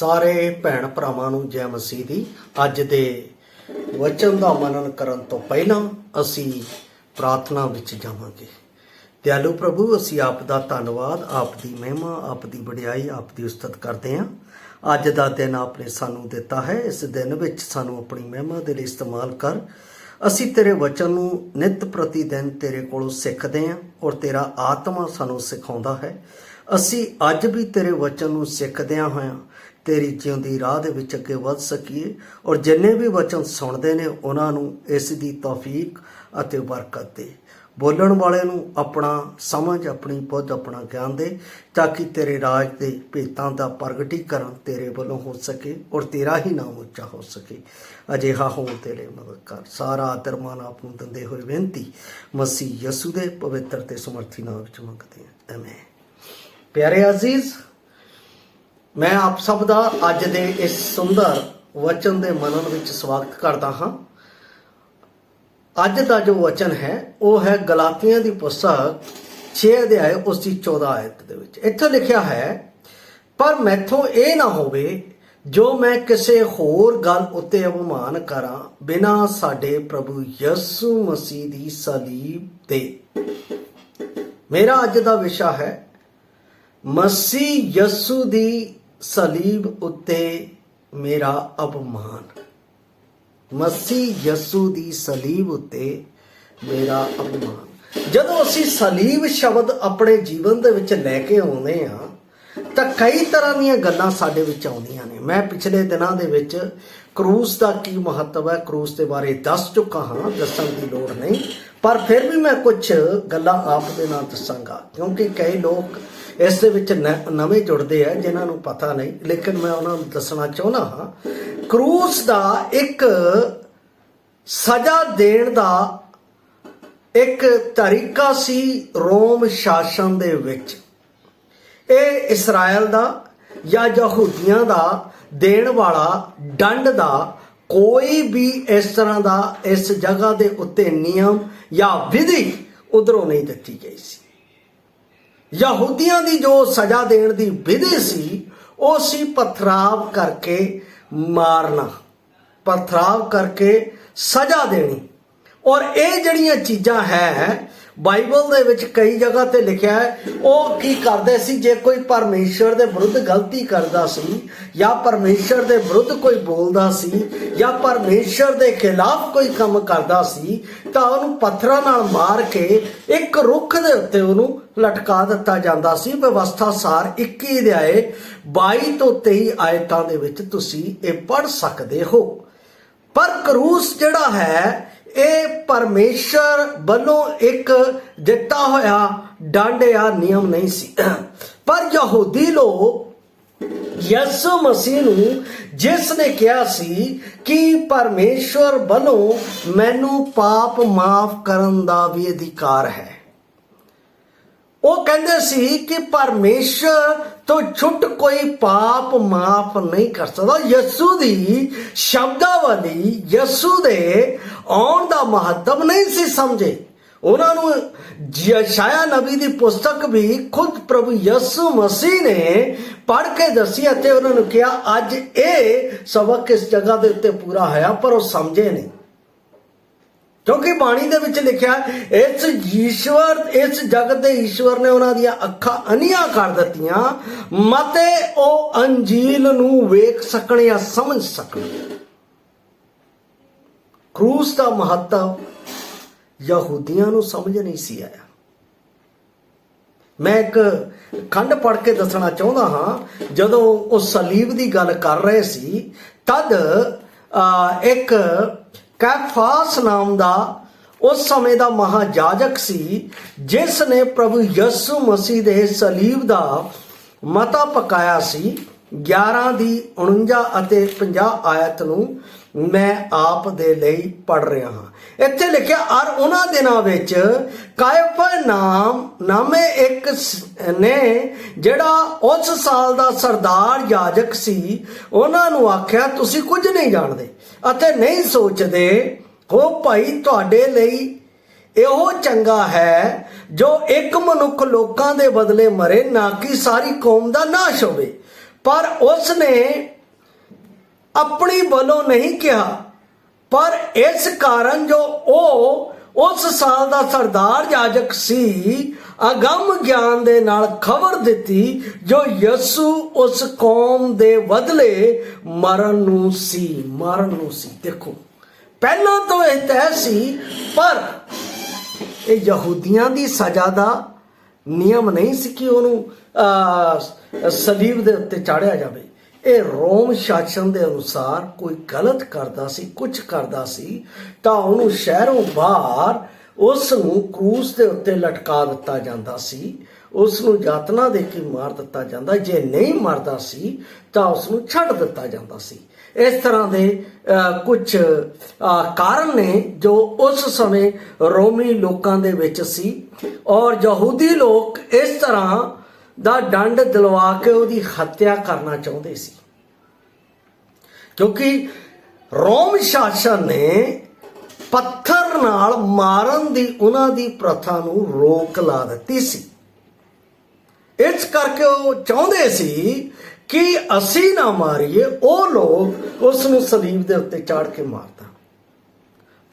ਸਾਰੇ ਭੈਣ ਭਰਾਵਾਂ ਨੂੰ ਜੈ ਮਸੀਹ ਦੀ। ਅੱਜ ਦੇ ਵਚਨ ਦਾ ਮਨਨ ਕਰਨ ਤੋਂ ਪਹਿਲਾਂ ਅਸੀਂ ਪ੍ਰਾਰਥਨਾ ਵਿੱਚ ਜਾਵਾਂਗੇ। ਦਿਆਲੂ ਪ੍ਰਭੂ, ਅਸੀਂ ਆਪ ਦਾ ਧੰਨਵਾਦ, ਆਪ ਦੀ ਮਹਿਮਾ, ਆਪ ਦੀ ਵਡਿਆਈ, ਆਪ ਦੀ ਉਸਤਤ ਕਰਦੇ ਹਾਂ। ਅੱਜ ਦਾ ਦਿਨ ਆਪਨੇ ਸਾਨੂੰ ਦਿੱਤਾ ਹੈ। ਇਸ ਦਿਨ ਵਿੱਚ ਸਾਨੂੰ ਆਪਣੀ ਮਹਿਮਾ ਦੇ ਲਈ ਇਸਤੇਮਾਲ ਕਰ। ਅਸੀਂ ਤੇਰੇ ਵਚਨ ਨੂੰ ਨਿਤ ਪ੍ਰਤੀ ਦਿਨ ਤੇਰੇ ਕੋਲੋਂ ਸਿੱਖਦੇ ਹਾਂ ਔਰ ਤੇਰਾ ਆਤਮਾ ਸਾਨੂੰ ਸਿਖਾਉਂਦਾ ਹੈ। ਅਸੀਂ ਅੱਜ ਵੀ ਤੇਰੇ ਵਚਨ ਨੂੰ ਸਿੱਖਦਿਆਂ ਹੋਇਆਂ ਤੇਰੀ ਜਿਉਂਦੀ ਰਾਹ ਦੇ ਵਿੱਚ ਅੱਗੇ ਵੱਧ ਸਕੀਏ ਔਰ ਜਿੰਨੇ ਵੀ ਵਚਨ ਸੁਣਦੇ ਨੇ ਉਹਨਾਂ ਨੂੰ ਇਸ ਦੀ ਤੌਫੀਕ ਅਤੇ ਬਰਕਤ ਦੇ। ਬੋਲਣ ਵਾਲੇ ਨੂੰ ਆਪਣਾ ਸਮਝ, ਆਪਣੀ ਬੁੱਧ, ਆਪਣਾ ਗਿਆਨ ਦੇ, ਤਾਂ ਕਿ ਤੇਰੇ ਰਾਜ ਦੇ ਭੇਤਾਂ ਦਾ ਪ੍ਰਗਟੀਕਰਨ ਤੇਰੇ ਵੱਲੋਂ ਹੋ ਸਕੇ ਔਰ ਤੇਰਾ ਹੀ ਨਾਮ ਉੱਚਾ ਹੋ ਸਕੇ। ਅਜਿਹਾ ਹੋਣ ਤੇ ਲਈ ਮਦਦ ਕਰ। ਸਾਰਾ ਆਦਰ ਮਾਨ ਆਪ ਨੂੰ ਦਿੰਦੇ ਹੋਏ ਬੇਨਤੀ ਮਸੀਹ ਯਸੂ ਦੇ ਪਵਿੱਤਰ ਤੇ ਸਮਰਥੀ ਨਾਮ ਵਿੱਚ ਮੰਗਦੇ ਹਾਂ, ਆਮੀਨ। ਪਿਆਰੇ ਅਜ਼ੀਜ਼, ਮੈਂ ਆਪ ਸਭ ਦਾ ਅੱਜ ਦੇ ਇਸ ਸੁੰਦਰ ਵਚਨ ਦੇ ਮਨਨ ਵਿੱਚ ਸਵਾਗਤ ਕਰਦਾ ਹਾਂ। ਅੱਜ ਦਾ ਜੋ ਵਚਨ ਹੈ ਉਹ ਹੈ ਗਲਾਤੀਆਂ ਦੀ ਪੁਸਤਕ 6 ਅਧਿਆਇ ਉਸ ਦੀ 14 ਆਇਤ ਦੇ ਵਿੱਚ। ਇੱਥੇ ਲਿਖਿਆ ਹੈ, ਪਰ ਮੈਥੋਂ ਇਹ ਨਾ ਹੋਵੇ ਜੋ ਮੈਂ ਕਿਸੇ ਹੋਰ ਗੱਲ ਉੱਤੇ ਅਭਿਮਾਨ ਕਰਾਂ ਬਿਨਾਂ ਸਾਡੇ ਪ੍ਰਭੂ ਯਿਸੂ ਮਸੀਹ ਦੀ ਸਲੀਬ ਦੇ। ਮੇਰਾ ਅੱਜ ਦਾ ਵਿਸ਼ਾ ਹੈ ਮਸੀਹ ਯਿਸੂ ਦੀ ਸਲੀਬ ਉੱਤੇ ਮੇਰਾ ਅਪਮਾਨ। ਮਸੀਹ ਯਿਸੂ ਦੀ ਸਲੀਬ ਉੱਤੇ ਮੇਰਾ ਅਪਮਾਨ। ਜਦੋਂ ਅਸੀਂ ਸਲੀਬ ਸ਼ਬਦ ਆਪਣੇ ਜੀਵਨ ਦੇ ਵਿੱਚ ਲੈ ਕੇ ਆਉਂਦੇ ਹਾਂ ਤਾਂ ਕਈ ਤਰ੍ਹਾਂ ਦੀਆਂ ਗੱਲਾਂ ਸਾਡੇ ਵਿੱਚ ਆਉਂਦੀਆਂ ਨੇ। ਮੈਂ ਪਿਛਲੇ ਦਿਨਾਂ ਦੇ ਵਿੱਚ ਕਰੂਸ ਦਾ ਕੀ ਮਹੱਤਵ ਹੈ, ਕਰੂਸ ਦੇ ਬਾਰੇ ਦੱਸ ਚੁੱਕਾ ਹਾਂ, ਦੱਸਣ ਦੀ ਲੋੜ ਨਹੀਂ, ਪਰ ਫਿਰ ਵੀ ਮੈਂ ਕੁਝ ਗੱਲਾਂ ਆਪ ਦੇ ਨਾਲ ਦੱਸਾਂਗਾ ਕਿਉਂਕਿ ਕਈ ਲੋਕ ਇਸ ਦੇ ਵਿੱਚ ਨਵੇਂ ਜੁੜਦੇ ਆ ਜਿਨ੍ਹਾਂ ਨੂੰ ਪਤਾ ਨਹੀਂ, ਲੇਕਿਨ ਮੈਂ ਉਹਨਾਂ ਨੂੰ ਦੱਸਣਾ ਚਾਹੁੰਦਾ ਹਾਂ। ਕਰੂਸ ਦਾ ਇੱਕ ਸਜ਼ਾ ਦੇਣ ਦਾ ਇੱਕ ਤਰੀਕਾ ਸੀ ਰੋਮ ਸ਼ਾਸਨ ਦੇ ਵਿੱਚ। ਇਹ ਇਸਰਾਇਲ ਦਾ ਜਾਂ ਯਹੂਦੀਆਂ ਦਾ ਦੇਣ ਵਾਲਾ ਦੰਡ ਦਾ ਕੋਈ ਵੀ ਇਸ ਤਰ੍ਹਾਂ ਦਾ ਇਸ ਜਗ੍ਹਾ ਦੇ ਉੱਤੇ ਨਿਯਮ ਜਾਂ ਵਿਧੀ ਉਧਰੋਂ ਨਹੀਂ ਦਿੱਤੀ ਗਈ ਸੀ। ਯਹੂਦੀਆਂ ਦੀ ਜੋ ਸਜ਼ਾ ਦੇਣ ਦੀ ਵਿਧੀ ਸੀ ਉਹ ਸੀ ਪਥਰਾਵ ਕਰਕੇ ਮਾਰਨਾ, ਪਥਰਾਵ ਕਰਕੇ ਸਜ਼ਾ ਦੇਣੀ। ਔਰ ਇਹ ਜਿਹੜੀਆਂ ਚੀਜ਼ਾਂ ਹੈ ਬਾਈਬਲ ਦੇ ਵਿੱਚ ਕਈ ਜਗ੍ਹਾ ਤੇ ਲਿਖਿਆ ਹੈ। ਉਹ ਕੀ ਕਰਦੇ ਸੀ, ਜੇ ਕੋਈ ਪਰਮੇਸ਼ਰ ਦੇ ਵਿਰੁੱਧ ਗਲਤੀ ਕਰਦਾ ਸੀ ਜਾਂ ਪਰਮੇਸ਼ਰ ਦੇ ਵਿਰੁੱਧ ਕੋਈ ਬੋਲਦਾ ਸੀ ਜਾਂ ਪਰਮੇਸ਼ਰ ਦੇ ਖਿਲਾਫ ਕੋਈ ਕੰਮ ਕਰਦਾ ਸੀ ਤਾਂ ਉਹਨੂੰ ਪੱਥਰਾਂ ਨਾਲ ਮਾਰ ਕੇ ਇੱਕ ਰੁੱਖ ਦੇ ਉੱਤੇ ਉਹਨੂੰ ਲਟਕਾ ਦਿੱਤਾ ਜਾਂਦਾ ਸੀ। ਵਿਵਸਥਾ ਸਾਰ 21 ਅਧਿਆਇ 22 ਤੋਂ 23 ਆਇਤਾਂ ਦੇ ਵਿੱਚ ਤੁਸੀਂ ਇਹ ਪੜ੍ਹ ਸਕਦੇ ਹੋ। ਪਰ ਕਰੂਸ ਜਿਹੜਾ ਹੈ ਇਹ ਪਰਮੇਸ਼ਰ ਵੱਲੋਂ ਇੱਕ ਦਿੱਤਾ ਹੋਇਆ ਦੰਡ ਜਾਂ ਨਿਯਮ ਨਹੀਂ ਸੀ। ਪਰ ਯਹੂਦੀ ਲੋਕ ਯਿਸੂ ਮਸੀਹ ਨੂੰ ਜਿਸ ਨੇ ਕਿਹਾ ਸੀ ਕਿ ਪਰਮੇਸ਼ਰ ਵੱਲੋਂ ਮੈਨੂੰ ਪਾਪ ਮਾਫ ਕਰਨ ਦਾ ਵੀ ਅਧਿਕਾਰ ਹੈ, ਉਹ ਕਹਿੰਦੇ ਸੀ ਕਿ ਪਰਮੇਸ਼ਰ ਤੋਂ ਛੁੱਟ ਕੋਈ ਪਾਪ ਮਾਫ ਨਹੀਂ ਕਰ ਸਕਦਾ। ਯਿਸੂ ਦੀ ਸ਼ਬਦਾਵਲੀ, ਯਿਸੂ ਦੇ ਆਉਣ ਦਾ ਮਹੱਤਵ ਨਹੀਂ ਸੀ ਸਮਝੇ। ਉਹਨਾਂ ਨੂੰ ਯਸ਼ਾਇਆ ਨਬੀ ਦੀ ਪੁਸਤਕ ਵੀ ਖੁਦ ਪ੍ਰਭੂ ਯਿਸੂ ਮਸੀਹ ਨੇ ਪੜ੍ਹ ਕੇ ਦੱਸੀ ਅਤੇ ਉਹਨਾਂ ਨੂੰ ਕਿਹਾ ਅੱਜ ਇਹ ਸਬਕ ਇਸ ਜਗ੍ਹਾ ਦੇ ਉੱਤੇ ਪੂਰਾ ਹੋਇਆ, ਪਰ ਉਹ ਸਮਝੇ ਨਹੀਂ। ਕਿਉਂਕਿ ਬਾਣੀ ਦੇ ਵਿੱਚ ਲਿਖਿਆ ਇਸ ਜਗਤ ਦੇ ਈਸ਼ਵਰ ਨੇ ਉਹਨਾਂ ਦੀਆਂ ਅੱਖਾਂ ਅੰਨੀਆਂ ਕਰ ਦਿੱਤੀਆਂ ਮਤੇ ਉਹ ਅੰਜੀਲ ਨੂੰ ਵੇਖ ਸਕਣ ਜਾਂ ਸਮਝ ਸਕਣ। ਕਰੂਸ ਦਾ ਮਹੱਤਵ ਯਹੂਦੀਆਂ ਨੂੰ ਸਮਝ ਨਹੀਂ ਸੀ ਆਇਆ। ਮੈਂ ਇੱਕ ਖੰਡ ਪੜ੍ਹ ਕੇ ਦੱਸਣਾ ਚਾਹੁੰਦਾ ਹਾਂ। ਜਦੋਂ ਉਹ ਸਲੀਬ ਦੀ ਗੱਲ ਕਰ ਰਹੇ ਸੀ ਤਦ ਇੱਕ ਕੈਫਾਸ ਨਾਮ ਦਾ ਉਸ ਸਮੇਂ ਦਾ ਮਹਾਜਾਜਕ ਸੀ ਜਿਸ ਨੇ ਪ੍ਰਭੂ ਯਿਸੂ ਮਸੀਹ ਦੇ ਸਲੀਬ ਦਾ ਮਤਾ ਪਕਾਇਆ ਸੀ। 11 ਦੀ 49 ਅਤੇ 50 ਆਇਤ ਨੂੰ ਮੈਂ ਆਪ ਦੇ ਲਈ ਪੜ੍ਹ ਰਿਹਾ ਹਾਂ। ਇੱਥੇ ਲਿਖਿਆ, ਔਰ ਉਹਨਾਂ ਦਿਨਾਂ ਵਿੱਚ ਕਾਇਫਾ ਨਾਮੇ ਇੱਕ ਨੇ ਜਿਹੜਾ ਉਸ ਸਾਲ ਦਾ ਸਰਦਾਰ ਯਾਜਕ ਸੀ, ਉਹਨਾਂ ਨੂੰ ਆਖਿਆ ਤੁਸੀਂ ਕੁਝ ਨਹੀਂ ਜਾਣਦੇ ਅਤੇ ਨਹੀਂ ਸੋਚਦੇ ਹੋ ਭਾਈ, ਤੁਹਾਡੇ ਲਈ ਇਹੋ ਚੰਗਾ ਹੈ ਜੋ ਇੱਕ ਮਨੁੱਖ ਲੋਕਾਂ ਦੇ ਬਦਲੇ ਮਰੇ, ਨਾ ਕਿ ਸਾਰੀ ਕੌਮ ਦਾ ਨਾਸ਼ ਹੋਵੇ। ਪਰ ਉਸ ਨੇ अपनी ਵੱਲੋਂ नहीं किया, पर इस कारण जो उस साल ਦਾ सरदार याजक सी अगम ज्ञान ਦੇ ਨਾਲ खबर ਦਿੱਤੀ जो यसू उस कौम ਦੇ बदले मरण ਨੂੰ ਸੀ। देखो ਪਹਿਲਾਂ ਤੋਂ ਇਹ ਤੈਅ ਸੀ, ਪਰ ਇਹ ਯਹੂਦੀਆਂ ਦੀ ਸਜ਼ਾ ਦਾ ਨਿਯਮ ਨਹੀਂ ਸੀ ਕਿ ਉਹਨੂੰ ਸਲੀਬ ਦੇ ਉੱਤੇ ਚਾੜਿਆ ਜਾਵੇ। ਇਹ ਰੋਮ ਸ਼ਾਸਨ ਦੇ ਅਨੁਸਾਰ ਕੋਈ ਗਲਤ ਕਰਦਾ ਸੀ, ਕੁਝ ਕਰਦਾ ਸੀ, ਤਾਂ ਉਹਨੂੰ ਸ਼ਹਿਰੋਂ ਬਾਹਰ ਉਸ ਨੂੰ ਕਰੂਸ ਦੇ ਉੱਤੇ ਲਟਕਾ ਦਿੱਤਾ ਜਾਂਦਾ ਸੀ, ਉਸ ਨੂੰ ਯਾਤਨਾ ਦੇ ਕੇ ਮਾਰ ਦਿੱਤਾ ਜਾਂਦਾ। ਜੇ ਨਹੀਂ ਮਰਦਾ ਸੀ ਤਾਂ ਉਸ ਨੂੰ ਛੱਡ ਦਿੱਤਾ ਜਾਂਦਾ ਸੀ। ਇਸ ਤਰ੍ਹਾਂ ਦੇ ਕੁਝ ਕਾਰਨ ਨੇ ਜੋ ਉਸ ਸਮੇਂ ਰੋਮੀ ਲੋਕਾਂ ਦੇ ਵਿੱਚ ਸੀ, ਔਰ ਯਹੂਦੀ ਲੋਕ ਇਸ ਤਰ੍ਹਾਂ ਦਾ ਦੰਡ ਦਿਲਵਾ ਕੇ ਉਹਦੀ ਹੱਤਿਆ ਕਰਨਾ ਚਾਹੁੰਦੇ ਸੀ, ਕਿਉਂਕਿ ਰੋਮ ਸ਼ਾਸਨ ਨੇ ਪੱਥਰ ਨਾਲ ਮਾਰਨ ਦੀ ਉਹਨਾਂ ਦੀ ਪ੍ਰਥਾ ਨੂੰ ਰੋਕ ਲਾ ਦਿੱਤੀ ਸੀ। ਇਸ ਕਰਕੇ ਉਹ ਚਾਹੁੰਦੇ ਸੀ ਕਿ ਅਸੀਂ ਨਾ ਮਾਰੀਏ, ਉਹ ਲੋਕ ਉਸ ਨੂੰ ਸਲੀਬ ਦੇ ਉੱਤੇ ਚਾੜ ਕੇ ਮਾਰਦਾ,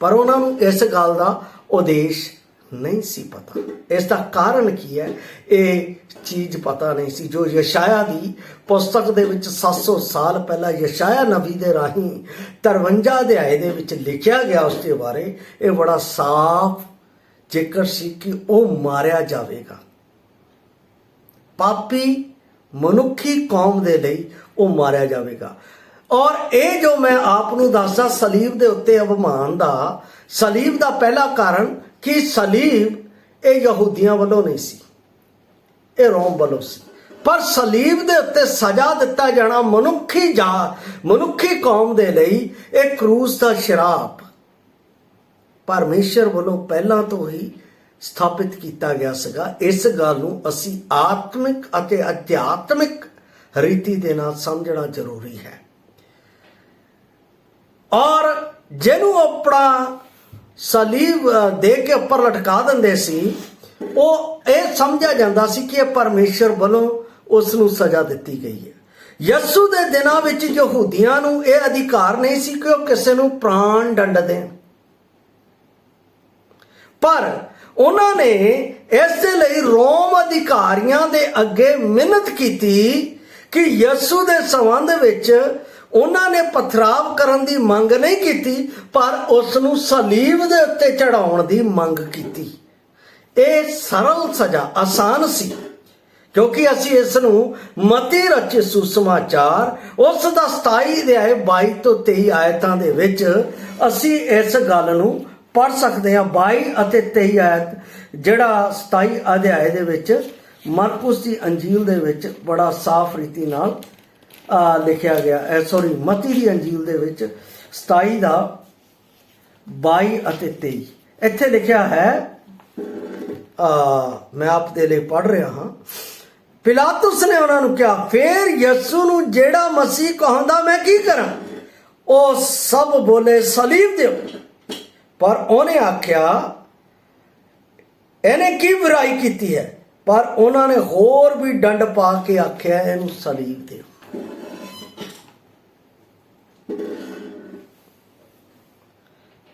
ਪਰ ਉਹਨਾਂ ਨੂੰ ਇਸ ਗੱਲ ਦਾ ਉਦੇਸ਼ ਨਹੀਂ ਸੀ ਪਤਾ। ਇਸ ਦਾ ਕਾਰਨ ਕੀ ਹੈ, ਇਹ ਚੀਜ਼ ਪਤਾ ਨਹੀਂ ਸੀ ਜੋ ਯਸ਼ਾਇਆ ਦੀ ਪੁਸਤਕ ਦੇ ਵਿੱਚ 700 ਸਾਲ ਪਹਿਲਾਂ ਯਸ਼ਾਇਆ ਨਬੀ ਦੇ ਰਾਹੀਂ 53 ਅਧਿਆਏ ਦੇ ਵਿੱਚ ਲਿਖਿਆ ਗਿਆ ਉਸ ਦੇ ਬਾਰੇ ਇਹ ਬੜਾ ਸਾਫ਼ ਜ਼ਿਕਰ ਸੀ ਕਿ ਉਹ ਮਾਰਿਆ ਜਾਵੇਗਾ। ਪਾਪੀ ਮਨੁੱਖੀ ਕੌਮ ਦੇ ਲਈ ਉਹ ਮਾਰਿਆ ਜਾਵੇਗਾ। ਔਰ ਇਹ ਜੋ ਮੈਂ ਆਪ ਨੂੰ ਦੱਸਦਾ ਸਲੀਬ ਦੇ ਉੱਤੇ ਅਭਿਮਾਨ ਦਾ, ਸਲੀਬ ਦਾ ਪਹਿਲਾ ਕਾਰਨ ਕਿ ਸਲੀਬ ਇਹ ਯਹੂਦੀਆਂ ਵੱਲੋਂ ਨਹੀਂ ਸੀ, ਇਹ ਰੋਮ ਵੱਲੋਂ ਸੀ। ਪਰ ਸਲੀਬ ਦੇ ਉੱਤੇ ਸਜ਼ਾ ਦਿੱਤਾ ਜਾਣਾ ਮਨੁੱਖੀ ਕੌਮ ਦੇ ਲਈ ਇਹ ਕਰੂਸ ਦਾ ਸ਼ਰਾਪ ਪਰਮੇਸ਼ਰ ਵੱਲੋਂ ਪਹਿਲਾਂ ਤੋਂ ਹੀ ਸਥਾਪਿਤ ਕੀਤਾ ਗਿਆ ਸੀਗਾ। ਇਸ ਗੱਲ ਨੂੰ ਅਸੀਂ ਆਤਮਿਕ ਅਤੇ ਅਧਿਆਤਮਿਕ ਰੀਤੀ ਦੇ ਨਾਲ ਸਮਝਣਾ ਜ਼ਰੂਰੀ ਹੈ। ਔਰ ਜਿਹਨੂੰ ਆਪਣਾ ਸਲੀਬ ਦੇ ਕੇ ਉੱਪਰ ਲਟਕਾ ਦਿੰਦੇ ਸੀ, ਉਹ ਇਹ ਸਮਝਿਆ ਜਾਂਦਾ ਸੀ ਕਿ ਇਹ ਪਰਮੇਸ਼ਰ ਵੱਲੋਂ ਉਸ ਨੂੰ ਸਜ਼ਾ ਦਿੱਤੀ ਗਈ ਹੈ। ਯਸੂ ਦੇ ਦਿਨਾਂ ਵਿੱਚ ਯਹੂਦੀਆਂ ਨੂੰ ਇਹ ਅਧਿਕਾਰ ਨਹੀਂ ਸੀ ਕਿ ਉਹ ਕਿਸੇ ਨੂੰ ਪ੍ਰਾਣ ਦੰਡ ਦੇਣ, ਪਰ ਉਹਨਾਂ ਨੇ ਇਸ ਦੇ ਲਈ ਰੋਮ ਅਧਿਕਾਰੀਆਂ ਦੇ ਅੱਗੇ ਮਿੰਨਤ ਕੀਤੀ ਕਿ ਯਸੂ ਦੇ ਸੰਬੰਧ ਵਿੱਚ ਉਹਨਾਂ ਨੇ ਪਥਰਾਵ ਕਰਨ ਦੀ ਮੰਗ ਨਹੀਂ ਕੀਤੀ, ਪਰ ਉਸ ਨੂੰ ਸਲੀਬ ਦੇ ਉੱਤੇ ਚੜਾਉਣ ਦੀ ਮੰਗ ਕੀਤੀ। ਇਹ ਸਰਲ ਸਜ਼ਾ ਆਸਾਨ ਸੀ, ਕਿਉਂਕਿ ਅਸੀਂ ਇਸ ਨੂੰ ਮਤੀ ਰਚੇ ਸੁਸਮਾਚਾਰ ਉਸ ਦਾ 27 ਅਧਿਆਏ 22 ਤੋਂ 23 ਆਇਤਾਂ ਦੇ ਵਿੱਚ ਅਸੀਂ ਇਸ ਗੱਲ ਨੂੰ ਪੜ੍ਹ ਸਕਦੇ ਹਾਂ। 22 ਅਤੇ 23 ਆਇਤ ਜਿਹੜਾ 27 ਅਧਿਆਏ ਦੇ ਵਿੱਚ ਮਰਕੁਸ ਦੀ ਅੰਜੀਲ ਦੇ ਵਿੱਚ ਬੜਾ ਸਾਫ਼ ਰੀਤੀ ਨਾਲ ਲਿਖਿਆ ਗਿਆ ਹੈ। ਮਤੀ ਦੀ ਅੰਜੀਲ ਦੇ ਵਿੱਚ 27 ਦਾ 22 ਅਤੇ 23 ਇੱਥੇ ਲਿਖਿਆ ਹੈ। ਮੈਂ ਆਪ ਦੇ ਲਈ ਪੜ੍ਹ ਰਿਹਾ ਹਾਂ। ਪਿਲਾਤੁਸ ਨੇ ਉਹਨਾਂ ਨੂੰ ਕਿਹਾ, ਫੇਰ ਯਸੂ ਨੂੰ ਜਿਹੜਾ ਮਸੀਹ ਕਹਾਉਂਦਾ ਮੈਂ ਕੀ ਕਰਾਂ? ਉਹ ਸਭ ਬੋਲੇ ਸਲੀਬ ਦਿਓ। ਪਰ ਉਹਨੇ ਆਖਿਆ ਇਹਨੇ ਕੀ ਬੁਰਾਈ ਕੀਤੀ ਹੈ? ਪਰ ਉਹਨਾਂ ਨੇ ਹੋਰ ਵੀ ਡੰਡ ਪਾ ਕੇ ਆਖਿਆ ਇਹਨੂੰ ਸਲੀਬ ਦਿਓ।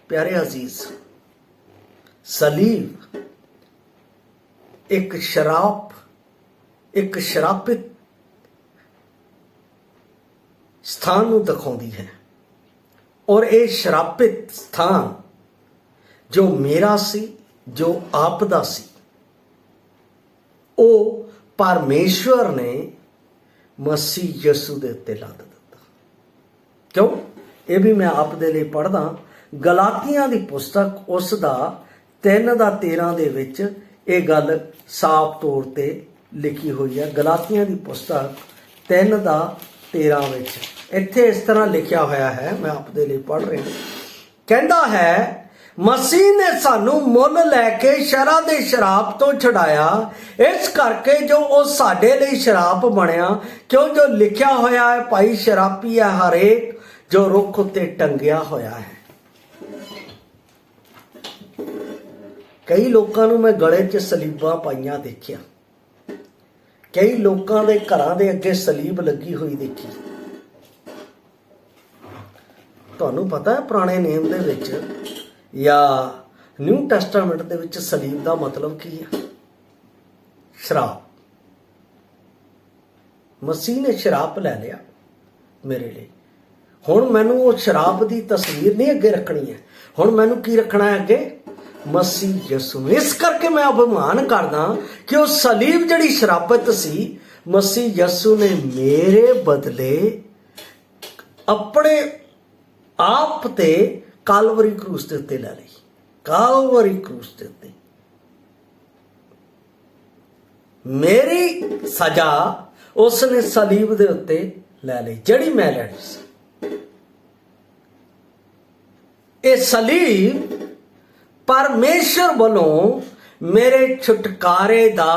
प्यारे अजीज, सलीब एक शरापित स्थान ਨੂੰ ਦਿਖਾਉਂਦੀ ਹੈ, ਔਰ ਇਹ ਸ਼ਰਾਪਿਤ ਸਥਾਨ ਜੋ ਮੇਰਾ ਸੀ, ਜੋ ਆਪ ਦਾ ਸੀ, ਉਹ ਪਰਮੇਸ਼ਵਰ ਨੇ ਮਸੀਹ ਯਸੂ ਦੇ ਉੱਤੇ ਲਾ ਦਿੱਤਾ। ਕਿਉਂ? ਇਹ ਵੀ ਮੈਂ ਆਪ ਦੇ ਲਈ ਪੜ੍ਹਦਾ। ਗਲਾਤੀਆਂ ਦੀ ਪੁਸਤਕ ਉਸ ਦਾ 3 ਦਾ 13 ਦੇ ਵਿੱਚ ਇਹ ਗੱਲ ਸਾਫ਼ ਤੌਰ ਤੇ ਲਿਖੀ ਹੋਈ ਹੈ। ਗਲਾਤੀਆਂ ਦੀ ਪੁਸਤਕ 3 ਦਾ 13 ਵਿੱਚ ਇੱਥੇ ਇਸ ਤਰ੍ਹਾਂ ਲਿਖਿਆ ਹੋਇਆ ਹੈ, ਮੈਂ ਆਪ ਦੇ ਲਈ ਪੜ੍ਹ ਰਿਹਾ। ਕਹਿੰਦਾ ਹੈ, ਮਸੀਹ ਨੇ ਸਾਨੂੰ ਮੁੱਲ ਲੈ ਕੇ ਸ਼ਰਾਂ ਦੇ ਸ਼ਰਾਪ ਤੋਂ ਛੁਡਾਇਆ, ਇਸ ਕਰਕੇ ਜੋ ਉਹ ਸਾਡੇ ਲਈ ਸ਼ਰਾਪ ਬਣਿਆ, ਕਿਉਂ ਜੋ ਲਿਖਿਆ ਹੋਇਆ ਹੈ, ਭਾਈ ਸ਼ਰਾਪੀ ਹੈ ਹਰੇਕ ਜੋ ਰੁੱਖ ਉੱਤੇ ਟੰਗਿਆ ਹੋਇਆ ਹੈ। ਕਈ ਲੋਕਾਂ ਨੂੰ ਮੈਂ ਗਲੇ 'ਚ ਸਲੀਬਾਂ ਪਾਈਆਂ ਦੇਖਿਆ, ਕਈ ਲੋਕਾਂ ਦੇ ਘਰਾਂ ਦੇ ਅੱਗੇ ਸਲੀਬ ਲੱਗੀ ਹੋਈ ਦੇਖੀ। ਤੁਹਾਨੂੰ ਪਤਾ ਹੈ ਪੁਰਾਣੇ ਨੇਮ ਦੇ ਵਿੱਚ ਜਾਂ ਨਿਊ ਟੈਸਟਾਮੈਂਟ ਦੇ ਵਿੱਚ ਸਲੀਬ ਦਾ ਮਤਲਬ ਕੀ ਹੈ? ਸ਼ਰਾਪ। ਮਸੀਹ ਨੇ ਸ਼ਰਾਪ ਲੈ ਲਿਆ ਮੇਰੇ ਲਈ। ਹੁਣ ਮੈਨੂੰ ਉਹ ਸ਼ਰਾਪ ਦੀ ਤਸਵੀਰ ਨਹੀਂ ਅੱਗੇ ਰੱਖਣੀ ਹੈ, ਹੁਣ ਮੈਨੂੰ ਕੀ ਰੱਖਣਾ ਹੈ ਅੱਗੇ? ਮਸੀਹ ਯਿਸੂ ਨੂੰ। ਇਸ ਕਰਕੇ ਮੈਂ ਅਭਿਮਾਨ ਕਰਦਾ ਕਿ ਉਹ ਸਲੀਬ ਜਿਹੜੀ ਸ਼ਰਾਬਤ ਸੀ, ਮਸੀਹ ਯਿਸੂ ਨੇ ਮੇਰੇ ਬਦਲੇ ਆਪਣੇ ਆਪ ਤੇ ਕਾਲਵਰੀ ਕਰੂਸ ਦੇ ਉੱਤੇ ਲੈ ਲਈ। ਕਾਲਵਰੀ ਕਰੂਸ ਦੇ ਉੱਤੇ ਮੇਰੀ ਸਜ਼ਾ ਉਸ ਨੇ ਸਲੀਬ ਦੇ ਉੱਤੇ ਲੈ ਲਈ, ਜਿਹੜੀ ਮੈਂ ਲੈਣੀ ਸੀ। ਇਹ ਸਲੀਬ ਪਰਮੇਸ਼ਰ ਵੱਲੋਂ ਮੇਰੇ ਛੁਟਕਾਰੇ ਦਾ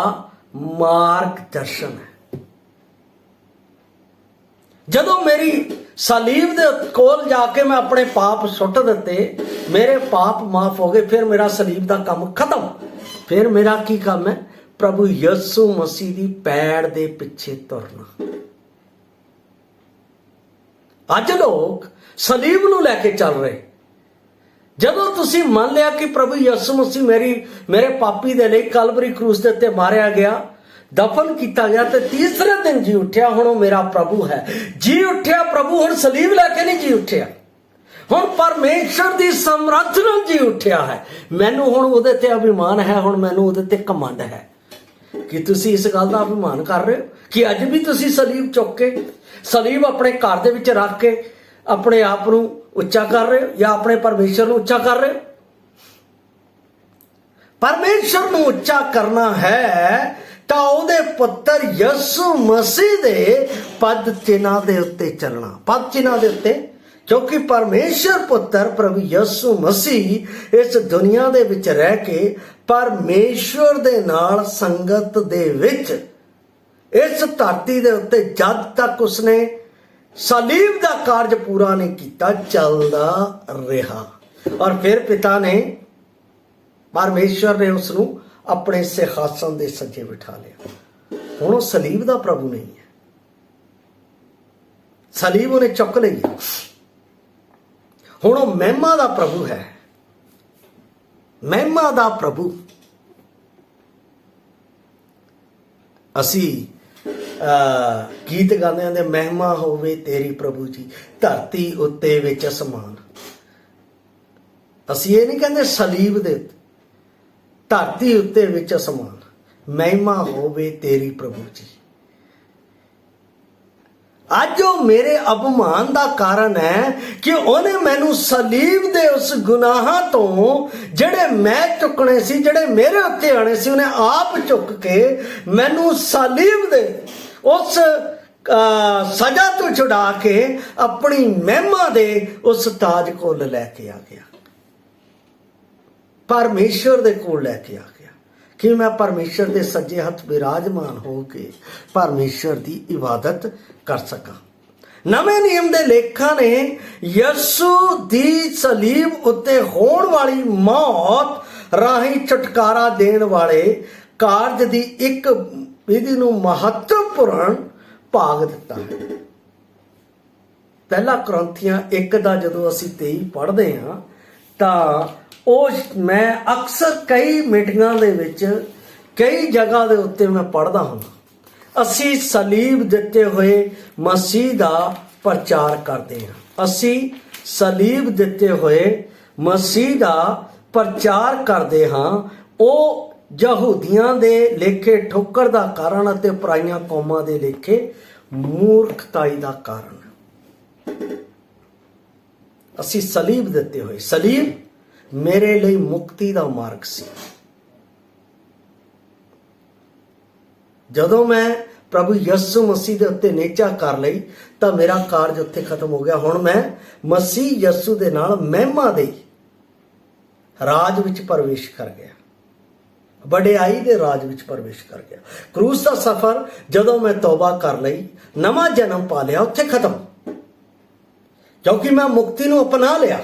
ਮਾਰਗ ਦਰਸ਼ਨ ਹੈ। ਜਦੋਂ ਮੇਰੀ ਸਲੀਬ ਦੇ ਕੋਲ ਜਾ ਕੇ ਮੈਂ ਆਪਣੇ ਪਾਪ ਸੁੱਟ ਦਿੱਤੇ, ਮੇਰੇ ਪਾਪ ਮਾਫ ਹੋ ਗਏ, ਫਿਰ ਮੇਰਾ ਸਲੀਬ ਦਾ ਕੰਮ ਖਤਮ। ਫਿਰ ਮੇਰਾ ਕੀ ਕੰਮ ਹੈ? ਪ੍ਰਭੂ ਯਿਸੂ ਮਸੀਹ ਦੀ ਪੈੜ ਦੇ ਪਿੱਛੇ ਤੁਰਨਾ। ਅੱਜ ਲੋਕ ਸਲੀਬ ਨੂੰ ਲੈ ਕੇ ਚੱਲ ਰਹੇ। ਜਦੋਂ ਤੁਸੀਂ ਮੰਨ ਲਿਆ ਕਿ ਪ੍ਰਭੂ ਯਿਸੂ ਮਸੀਹ ਮੇਰੇ ਪਾਪੀ ਦੇ ਲਈ ਕਲਵਰੀ ਕਰੂਸ ਦੇ ਉੱਤੇ ਮਾਰਿਆ ਗਿਆ, ਦਫਨ ਕੀਤਾ ਗਿਆ ਤੇ ਤੀਸਰੇ ਦਿਨ ਜੀ ਉੱਠਿਆ, ਹੁਣ ਉਹ ਮੇਰਾ ਪ੍ਰਭੂ ਹੈ। ਜੀ ਉੱਠਿਆ ਪ੍ਰਭੂ, ਹੁਣ ਸਲੀਬ ਲੈ ਕੇ ਨਹੀਂ ਜੀ ਉੱਠਿਆ, ਹੁਣ ਪਰਮੇਸ਼ਰ ਦੀ ਸਮਰੱਥ ਨਾਲ ਜੀ ਉੱਠਿਆ ਹੈ। ਮੈਨੂੰ ਹੁਣ ਉਹਦੇ ਤੇ ਅਭਿਮਾਨ ਹੈ, ਹੁਣ ਮੈਨੂੰ ਉਹਦੇ ਤੇ ਘਮੰਡ ਹੈ। ਕਿ ਤੁਸੀਂ ਇਸ ਗੱਲ ਦਾ ਅਭਿਮਾਨ ਕਰ ਰਹੇ ਹੋ ਕਿ ਅੱਜ ਵੀ ਤੁਸੀਂ ਸਲੀਬ ਚੁੱਕ ਕੇ, ਸਲੀਬ ਆਪਣੇ ਘਰ ਦੇ ਵਿੱਚ ਰੱਖ ਕੇ ਆਪਣੇ ਆਪ ਨੂੰ ਉੱਚਾ ਕਰ ਰਹੇ ਹੋ ਜਾਂ ਆਪਣੇ ਪਰਮੇਸ਼ਰ ਨੂੰ ਉੱਚਾ ਕਰ ਰਹੇ ਹੋ? ਪਰਮੇਸ਼ਰ ਨੂੰ ਉੱਚਾ ਕਰਨਾ ਹੈ ਤਾਂ ਉਹਦੇ ਪੁੱਤਰ ਯਿਸੂ ਮਸੀਹ ਦੇ ਪਦ ਚਿੰਨ੍ਹਾਂ ਦੇ ਉੱਤੇ ਚੱਲਣਾ। ਪਦ ਚਿੰਨ੍ਹਾਂ ਦੇ ਉੱਤੇ, ਕਿਉਂਕਿ ਪਰਮੇਸ਼ਰ ਪੁੱਤਰ ਪ੍ਰਭੂ ਯਿਸੂ ਮਸੀਹ ਇਸ ਦੁਨੀਆ ਦੇ ਵਿੱਚ ਰਹਿ ਕੇ ਪਰਮੇਸ਼ਰ ਦੇ ਨਾਲ ਸੰਗਤ ਦੇ ਵਿੱਚ ਇਸ ਧਰਤੀ ਦੇ ਉੱਤੇ ਜਦ ਤੱਕ ਉਸਨੇ ਸਲੀਬ ਦਾ ਕਾਰਜ ਪੂਰਾ ਨਹੀਂ ਕੀਤਾ ਚੱਲਦਾ ਰਿਹਾ। ਔਰ ਫਿਰ ਪਿਤਾ ਨੇ, ਪਰਮੇਸ਼ਰ ਨੇ ਉਸ ਨੂੰ ਆਪਣੇ ਸਿੰਘਾਸਨ ਦੇ ਸੱਜੇ ਬਿਠਾ ਲਿਆ। ਹੁਣ ਉਹ ਸਲੀਬ ਦਾ ਪ੍ਰਭੂ ਨਹੀਂ ਹੈ, ਸਲੀਬ ਉਹਨੇ ਚੁੱਕ ਲਈ। ਹੁਣ ਉਹ ਮਹਿਮਾ ਦਾ ਪ੍ਰਭੂ ਹੈ, ਮਹਿਮਾ ਦਾ ਪ੍ਰਭੂ। ਅਸੀਂ ਗੀਤ ਗਾਉਂਦੇ ਹੁੰਦੇ, ਮਹਿਮਾ ਹੋਵੇ ਤੇਰੀ ਪ੍ਰਭੂ ਜੀ ਧਰਤੀ ਉੱਤੇ ਵਿੱਚ ਅਸਮਾਨ। ਅਸੀਂ ਇਹ ਨਹੀਂ ਕਹਿੰਦੇ ਸਲੀਬ ਦੇ ਉੱਤੇ, ਧਰਤੀ ਉੱਤੇ ਵਿੱਚ ਅਸਮਾਨ, ਮਹਿਮਾ ਹੋਵੇ ਤੇਰੀ ਪ੍ਰਭੂ ਜੀ। ਅੱਜ ਉਹ ਮੇਰੇ ਅਪਮਾਨ ਦਾ ਕਾਰਨ ਹੈ ਕਿ ਉਹਨੇ ਮੈਨੂੰ ਸਲੀਬ ਦੇ ਉਸ ਗੁਨਾਹਾਂ ਤੋਂ ਜਿਹੜੇ ਮੈਂ ਚੁੱਕਣੇ ਸੀ, ਜਿਹੜੇ ਮੇਰੇ ਉੱਤੇ ਆਣੇ ਸੀ, ਉਹਨੇ ਆਪ ਚੁੱਕ ਕੇ ਮੈਨੂੰ ਸਲੀਬ ਦੇ ਉਸ ਸਜ਼ਾ ਤੋਂ ਛੁਡਾ ਕੇ ਆਪਣੀ ਮਹਿਮਾ ਦੇ ਉਸ ਤਾਜ ਕੋਲ ਲੈ ਕੇ ਆ ਗਿਆ। ਪਰਮੇਸ਼ਰ ਦੇ ਕੋਲ ਲੈ ਕੇ ਆ ਗਿਆ ਕਿ ਮੈਂ ਪਰਮੇਸ਼ਰ ਦੇ ਸੱਜੇ ਹੱਥ ਬਿਰਾਜਮਾਨ ਹੋ ਕੇ ਪਰਮੇਸ਼ਰ ਦੀ ਇਬਾਦਤ ਕਰ ਸਕਾਂ। ਨਵੇਂ ਨਿਯਮ ਦੇ ਲੇਖਾਂ ਨੇ ਯਿਸੂ ਦੀ ਸਲੀਬ ਉੱਤੇ ਹੋਣ ਵਾਲੀ ਮੌਤ ਰਾਹੀਂ ਛੁਟਕਾਰਾ ਦੇਣ ਵਾਲੇ ਕਾਰਜ ਦੀ ਇੱਕ ਵਿਧੀ ਨੂੰ ਮਹੱਤਵਪੂਰਨ ਭਾਗ ਦਿੱਤਾ ਹੈ। ਪਹਿਲਾ ਕੁਰਿੰਥੀਆਂ 1 ਦਾ ਜਦੋਂ ਅਸੀਂ 23 ਪੜ੍ਹਦੇ ਹਾਂ ਤਾਂ ਉਹ ਮੈਂ ਅਕਸਰ ਕਈ ਮੀਟਿੰਗਾਂ ਦੇ ਵਿੱਚ ਕਈ ਜਗ੍ਹਾ ਦੇ ਉੱਤੇ ਮੈਂ ਪੜ੍ਹਦਾ ਹੁੰਦਾ। ਅਸੀਂ ਸਲੀਬ ਦਿੱਤੇ ਹੋਏ ਮਸੀਹ ਦਾ ਪ੍ਰਚਾਰ ਕਰਦੇ ਹਾਂ। ਅਸੀਂ ਸਲੀਬ ਦਿੱਤੇ ਹੋਏ ਮਸੀਹ ਦਾ ਪ੍ਰਚਾਰ ਕਰਦੇ ਹਾਂ। ਉਹ ਯਹੂਦੀਆਂ ਦੇ ਲੇਖੇ ਠੋਕਰ ਦਾ ਕਾਰਨ ਅਤੇ ਪਰਾਈਆਂ ਕੌਮਾਂ ਦੇ ਲੇਖੇ ਮੂਰਖਤਾਈ ਦਾ ਕਾਰਨ। ਅਸੀਂ ਸਲੀਬ ਦਿੱਤੇ ਹੋਏ, ਸਲੀਬ ਮੇਰੇ ਲਈ ਮੁਕਤੀ ਦਾ ਮਾਰਗ ਸੀ। ਜਦੋਂ ਮੈਂ ਪ੍ਰਭੂ ਯਿਸੂ ਮਸੀਹ ਦੇ ਉੱਤੇ ਨੇਚਾ ਕਰ ਲਈ ਤਾਂ ਮੇਰਾ ਕਾਰਜ ਉੱਥੇ ਖਤਮ ਹੋ ਗਿਆ। ਹੁਣ ਮੈਂ ਮਸੀਹ ਯਿਸੂ ਦੇ ਨਾਲ ਮਹਿਮਾ ਦੇ ਰਾਜ ਵਿੱਚ ਪ੍ਰਵੇਸ਼ ਕਰ ਗਿਆ, ਵਡਿਆਈ ਦੇ ਰਾਜ ਵਿੱਚ ਪ੍ਰਵੇਸ਼ ਕਰ ਗਿਆ। ਕਰੂਸ ਦਾ ਸਫ਼ਰ ਜਦੋਂ ਮੈਂ ਤੌਬਾ ਕਰ ਲਈ, ਨਵਾਂ ਜਨਮ ਪਾ ਲਿਆ, ਉੱਥੇ ਖਤਮ, ਕਿਉਂਕਿ ਮੈਂ ਮੁਕਤੀ ਨੂੰ ਅਪਣਾ ਲਿਆ,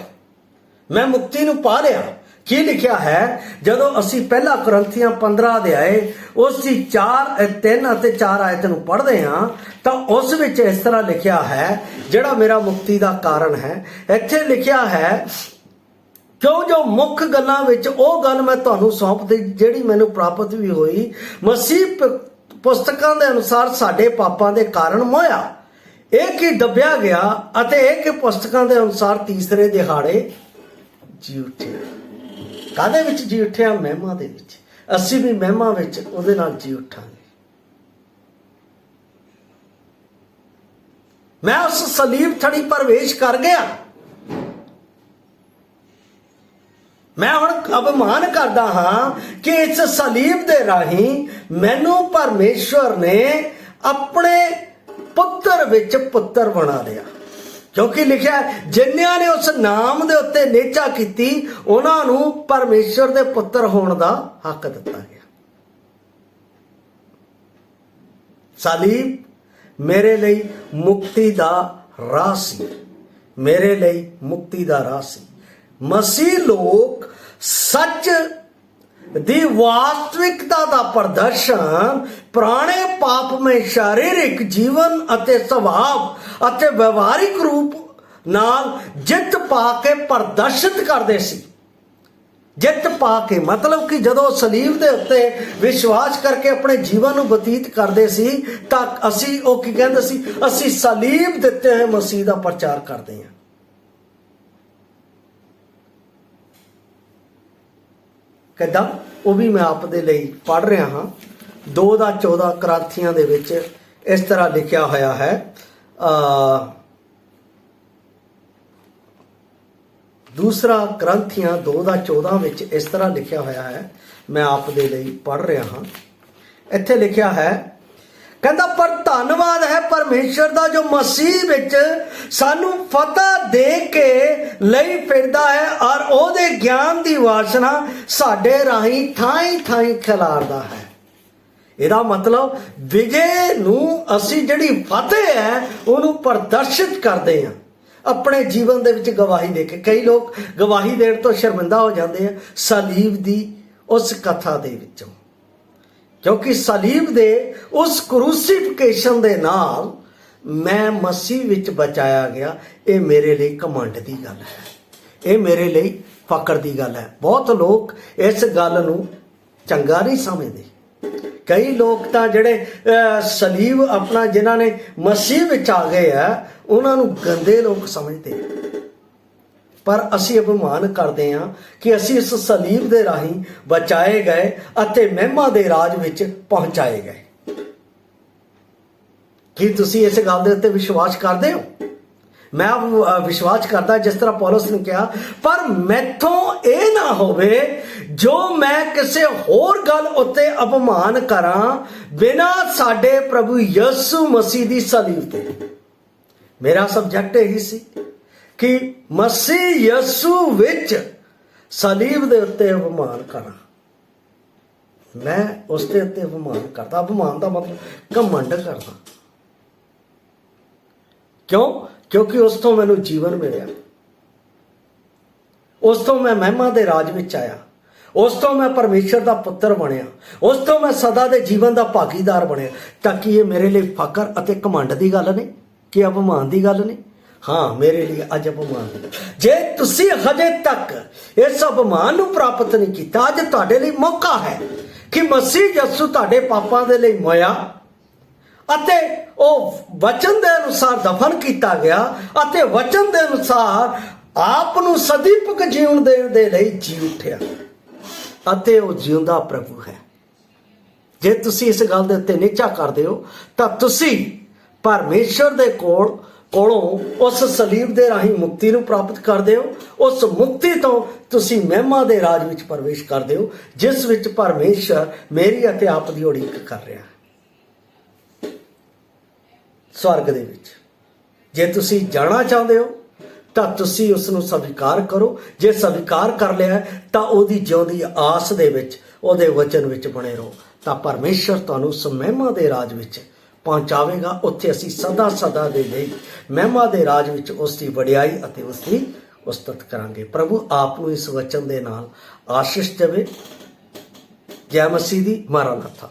ਮੈਂ ਮੁਕਤੀ ਨੂੰ ਪਾ ਲਿਆ। ਕੀ ਲਿਖਿਆ ਹੈ? ਜਦੋਂ ਅਸੀਂ ਪਹਿਲਾ ਕੁਰਿੰਥੀਆਂ 15 ਅਧਿਆਏ ਉਸ ਦੀ 3 ਅਤੇ 4 ਆਇਤ ਨੂੰ ਪੜ੍ਹਦੇ ਹਾਂ ਤਾਂ ਉਸ ਵਿੱਚ ਇਸ ਤਰ੍ਹਾਂ ਲਿਖਿਆ ਹੈ, ਜਿਹੜਾ ਮੇਰਾ ਮੁਕਤੀ ਦਾ ਕਾਰਨ ਹੈ। ਇੱਥੇ ਲਿਖਿਆ ਹੈ, ਕਿਉਂ ਜੋ ਮੁੱਖ ਗੱਲਾਂ ਵਿੱਚ ਉਹ ਗੱਲ ਮੈਂ ਤੁਹਾਨੂੰ ਸੌਂਪਦੀ ਜਿਹੜੀ ਮੈਨੂੰ ਪ੍ਰਾਪਤ ਵੀ ਹੋਈ, ਮਸੀਹ ਪੁਸਤਕਾਂ ਦੇ ਅਨੁਸਾਰ ਸਾਡੇ ਪਾਪਾਂ ਦੇ ਕਾਰਨ ਮੋਇਆ, ਇਹ ਕਿ ਦੱਬਿਆ ਗਿਆ ਅਤੇ ਇਹ ਕਿ ਪੁਸਤਕਾਂ ਦੇ ਅਨੁਸਾਰ ਤੀਸਰੇ ਦਿਹਾੜੇ ਜੀ ਉੱਠਿਆ। ਕਾਹਦੇ ਵਿੱਚ ਜੀ ਉੱਠਿਆ? ਮਹਿਮਾ ਦੇ ਵਿੱਚ। ਅਸੀਂ ਵੀ ਮਹਿਮਾ ਵਿੱਚ ਉਹਦੇ ਨਾਲ ਜੀ ਉੱਠਾਂਗੇ। ਮੈਂ ਉਸ ਸਲੀਬ ਥੜੀ ਪ੍ਰਵੇਸ਼ ਕਰ ਗਿਆ। ਮੈਂ ਹੁਣ ਅਭਿਮਾਨ ਕਰਦਾ ਹਾਂ ਕਿ ਇਸ ਸਲੀਬ ਦੇ ਰਾਹੀਂ ਮੈਨੂੰ ਪਰਮੇਸ਼ਵਰ ਨੇ ਆਪਣੇ ਪੁੱਤਰ ਵਿੱਚ ਪੁੱਤਰ ਬਣਾ ਲਿਆ, ਕਿਉਂਕਿ ਲਿਖਿਆ ਜਿਨ੍ਹਾਂ ਨੇ ਉਸ ਨਾਮ ਦੇ ਉੱਤੇ ਨੇਚਾ ਕੀਤੀ ਉਹਨਾਂ ਨੂੰ ਪਰਮੇਸ਼ਵਰ ਦੇ ਪੁੱਤਰ ਹੋਣ ਦਾ ਹੱਕ ਦਿੱਤਾ ਗਿਆ। ਸਲੀਬ ਮੇਰੇ ਲਈ ਮੁਕਤੀ ਦਾ ਰਾਹ ਸੀ, ਮੇਰੇ ਲਈ ਮੁਕਤੀ ਦਾ ਰਾਹ ਸੀ। ਮਸੀਹ ਲੋਕ ਸੱਚ ਦੀ ਵਾਸਤਵਿਕਤਾ ਦਾ ਪ੍ਰਦਰਸ਼ਨ ਪੁਰਾਣੇ ਪਾਪਮਈ ਸਰੀਰਕ ਜੀਵਨ ਅਤੇ ਸੁਭਾਅ ਅਤੇ ਵਿਵਹਾਰਿਕ ਰੂਪ ਨਾਲ ਜਿੱਤ ਪਾ ਕੇ ਪ੍ਰਦਰਸ਼ਿਤ ਕਰਦੇ ਸੀ। ਜਿੱਤ ਪਾ ਕੇ ਮਤਲਬ ਕਿ ਜਦੋਂ ਸਲੀਬ ਦੇ ਉੱਤੇ ਵਿਸ਼ਵਾਸ ਕਰਕੇ ਆਪਣੇ ਜੀਵਨ ਨੂੰ ਬਤੀਤ ਕਰਦੇ ਸੀ ਤਾਂ ਅਸੀਂ ਉਹ ਕੀ ਕਹਿੰਦੇ ਸੀ? ਅਸੀਂ ਸਲੀਬ ਦਿੱਤੇ ਹੋਏ ਮਸੀਹ ਦਾ ਪ੍ਰਚਾਰ ਕਰਦੇ ਹਾਂ। ਕਿੱਦਾਂ? ਉਹ ਵੀ ਮੈਂ ਆਪ ਦੇ ਲਈ ਪੜ੍ਹ ਰਿਹਾ ਹਾਂ। 2:14 ਕੁਰਿੰਥੀਆਂ ਦੇ ਵਿੱਚ ਇਸ ਤਰ੍ਹਾਂ ਲਿਖਿਆ ਹੋਇਆ ਹੈ, 2 ਕੁਰਿੰਥੀਆਂ 2:14 ਵਿੱਚ ਇਸ ਤਰ੍ਹਾਂ ਲਿਖਿਆ ਹੋਇਆ ਹੈ, ਮੈਂ ਆਪ ਦੇ ਲਈ ਪੜ੍ਹ ਰਿਹਾ ਹਾਂ। ਇੱਥੇ ਲਿਖਿਆ ਹੈ, ਕਹਿੰਦਾ ਪਰ ਧੰਨਵਾਦ ਹੈ ਪਰਮੇਸ਼ਰ ਦਾ ਜੋ ਮਸੀਹ ਵਿੱਚ ਸਾਨੂੰ ਫਤਹ ਦੇ ਕੇ ਲਈ ਫਿਰਦਾ ਹੈ ਔਰ ਉਹਦੇ ਗਿਆਨ ਦੀ ਵਾਸ਼ਨਾ ਸਾਡੇ ਰਾਹੀਂ ਥਾਈਂ ਥਾਈਂ ਖਿਲਾਰਦਾ ਹੈ। ਇਹਦਾ ਮਤਲਬ ਵਿਜੇ ਨੂੰ ਅਸੀਂ ਜਿਹੜੀ ਫਤਿਹ ਹੈ ਉਹਨੂੰ ਪ੍ਰਦਰਸ਼ਿਤ ਕਰਦੇ ਹਾਂ ਆਪਣੇ ਜੀਵਨ ਦੇ ਵਿੱਚ ਗਵਾਹੀ ਦੇ ਕੇ। ਕਈ ਲੋਕ ਗਵਾਹੀ ਦੇਣ ਤੋਂ ਸ਼ਰਮਿੰਦਾ ਹੋ ਜਾਂਦੇ ਆ ਸਲੀਬ ਦੀ ਉਸ ਕਥਾ ਦੇ ਵਿੱਚੋਂ, ਕਿਉਂਕਿ ਸਲੀਬ ਦੇ ਉਸ ਕਰੂਸੀਫਿਕੇਸ਼ਨ ਦੇ ਨਾਲ ਮੈਂ ਮਸੀਹ ਵਿੱਚ ਬਚਾਇਆ ਗਿਆ। ਇਹ ਮੇਰੇ ਲਈ ਘਮੰਡ ਦੀ ਗੱਲ ਹੈ, ਇਹ ਮੇਰੇ ਲਈ ਫਕਰ ਦੀ ਗੱਲ ਹੈ। ਬਹੁਤ ਲੋਕ ਇਸ ਗੱਲ ਨੂੰ ਚੰਗਾ ਨਹੀਂ ਸਮਝਦੇ। ਕਈ ਲੋਕ ਤਾਂ ਜਿਹੜੇ ਸਲੀਬ ਆਪਣਾ ਜਿਨ੍ਹਾਂ ਨੇ ਮਸੀਹ ਵਿੱਚ ਆ ਗਏ ਆ ਉਹਨਾਂ ਨੂੰ ਗੰਦੇ ਲੋਕ ਸਮਝਦੇ। ਪਰ ਅਸੀਂ ਅਭਿਮਾਨ ਕਰਦੇ ਹਾਂ ਕਿ ਅਸੀਂ ਇਸ ਸਲੀਬ ਦੇ ਰਾਹੀਂ ਬਚਾਏ ਗਏ ਅਤੇ ਮਹਿਮਾ ਦੇ ਰਾਜ ਵਿੱਚ ਪਹੁੰਚਾਏ ਗਏ। ਕੀ ਤੁਸੀਂ ਇਸ ਗੱਲ ਦੇ ਉੱਤੇ ਵਿਸ਼ਵਾਸ ਕਰਦੇ ਹੋ? ਮੈਂ ਵਿਸ਼ਵਾਸ ਕਰਦਾ, ਜਿਸ ਤਰ੍ਹਾਂ ਪੌਲਸ ਨੇ ਕਿਹਾ, ਪਰ ਮੈਥੋਂ ਇਹ ਨਾ ਹੋਵੇ ਜੋ ਮੈਂ ਕਿਸੇ ਹੋਰ ਗੱਲ ਉੱਤੇ ਅਪਮਾਨ ਕਰਾਂ ਬਿਨਾਂ ਸਾਡੇ ਪ੍ਰਭੂ ਯਿਸੂ ਮਸੀਹ ਦੀ ਸਲੀਬ ਤੇ। ਮੇਰਾ ਸਬਜੈਕਟ ਇਹੀ ਸੀ ਕਿ ਮਸੀਹ ਯਿਸੂ ਵਿੱਚ ਸਲੀਬ ਦੇ ਉੱਤੇ ਅਪਮਾਨ ਕਰਾਂ। ਮੈਂ ਉਸ ਦੇ ਉੱਤੇ ਅਪਮਾਨ ਕਰਦਾ। ਅਪਮਾਨ ਦਾ ਮਤਲਬ ਘਮੰਡ ਕਰਦਾ। ਕਿਉਂ? ਕਿਉਂਕਿ ਉਸ ਤੋਂ ਮੈਨੂੰ ਜੀਵਨ ਮਿਲਿਆ, ਉਸ ਤੋਂ ਮੈਂ ਮਹਿਮਾ ਦੇ ਰਾਜ ਵਿੱਚ ਆਇਆ, ਉਸ ਤੋਂ ਮੈਂ ਪਰਮੇਸ਼ਰ ਦਾ ਪੁੱਤਰ ਬਣਿਆ, ਉਸ ਤੋਂ ਮੈਂ ਸਦਾ ਦੇ ਜੀਵਨ ਦਾ ਭਾਗੀਦਾਰ ਬਣਿਆ। ਤਾਂ ਕਿ ਇਹ ਮੇਰੇ ਲਈ ਫਕਰ ਅਤੇ ਘਮੰਡ ਦੀ ਗੱਲ ਨਹੀਂ, ਕਿ ਅਪਮਾਨ ਦੀ ਗੱਲ ਨਹੀਂ। ਹਾਂ, ਮੇਰੇ ਲਈ ਅੱਜ ਅਪਮਾਨ ਦੀ। ਜੇ ਤੁਸੀਂ ਹਜੇ ਤੱਕ ਇਸ ਅਪਮਾਨ ਨੂੰ ਪ੍ਰਾਪਤ ਨਹੀਂ ਕੀਤਾ, ਅੱਜ ਤੁਹਾਡੇ ਲਈ ਮੌਕਾ ਹੈ ਕਿ ਮਸੀਹ ਯਿਸੂ ਤੁਹਾਡੇ ਪਾਪਾਂ ਦੇ ਲਈ ਮੋਇਆ ਅਤੇ ਉਹ ਵਚਨ ਦੇ ਅਨੁਸਾਰ ਦਫਨ ਕੀਤਾ ਗਿਆ ਅਤੇ ਵਚਨ ਦੇ ਅਨੁਸਾਰ ਆਪ ਨੂੰ ਸਦੀਪਕ ਜੀਵਨ ਦੇਣ ਦੇ ਲਈ ਜੀ ਉੱਠਿਆ ਅਤੇ ਉਹ ਜਿਉਂਦਾ ਪ੍ਰਭੂ ਹੈ। ਜੇ ਤੁਸੀਂ ਇਸ ਗੱਲ ਦੇ ਉੱਤੇ ਨਿਚਾ ਕਰਦੇ ਹੋ ਤਾਂ ਤੁਸੀਂ ਪਰਮੇਸ਼ਰ ਦੇ ਕੋਲੋਂ ਉਸ ਸਲੀਬ ਦੇ ਰਾਹੀਂ ਮੁਕਤੀ ਨੂੰ ਪ੍ਰਾਪਤ ਕਰਦੇ ਹੋ। ਉਸ ਮੁਕਤੀ ਤੋਂ ਤੁਸੀਂ ਮਹਿਮਾ ਦੇ ਰਾਜ ਵਿੱਚ ਪ੍ਰਵੇਸ਼ ਕਰਦੇ ਹੋ, ਜਿਸ ਵਿੱਚ ਪਰਮੇਸ਼ਰ ਮੇਰੀ ਅਤੇ ਆਪ ਦੀ ਉਡੀਕ ਕਰ ਰਿਹਾ ਹੈ ਸਵਰਗ ਦੇ ਵਿੱਚ। ਜੇ ਤੁਸੀਂ ਜਾਣਾ ਚਾਹੁੰਦੇ ਹੋ ਤਾਂ ਤੁਸੀਂ ਉਸ ਨੂੰ ਸਵੀਕਾਰ ਕਰੋ। ਜੇ ਸਵੀਕਾਰ ਕਰ ਲਿਆ ਤਾਂ ਉਹਦੀ ਜਿਉਂਦੀ ਆਸ ਦੇ ਵਿੱਚ, ਉਹਦੇ ਵਚਨ ਵਿੱਚ ਬਣੇ ਰਹੋ, ਤਾਂ ਪਰਮੇਸ਼ਰ ਤੁਹਾਨੂੰ ਉਸ ਮਹਿਮਾ ਦੇ ਰਾਜ ਵਿੱਚ ਪਹੁੰਚਾਵੇਗਾ। ਉੱਥੇ ਅਸੀਂ ਸਦਾ ਸਦਾ ਦੇ ਲਈ ਮਹਿਮਾ ਦੇ ਰਾਜ ਵਿੱਚ ਉਸ ਦੀ ਵਡਿਆਈ ਅਤੇ ਉਸ ਦੀ ਉਸਤਤ ਕਰਾਂਗੇ। ਪ੍ਰਭੂ ਆਪ ਨੂੰ ਇਸ ਵਚਨ ਦੇ ਨਾਲ ਆਸ਼ੀਸ਼ ਦੇਵੇ। ਜੈ ਮਸੀਹ ਦੀ। ਮਾਰਾਨਾਥਾ।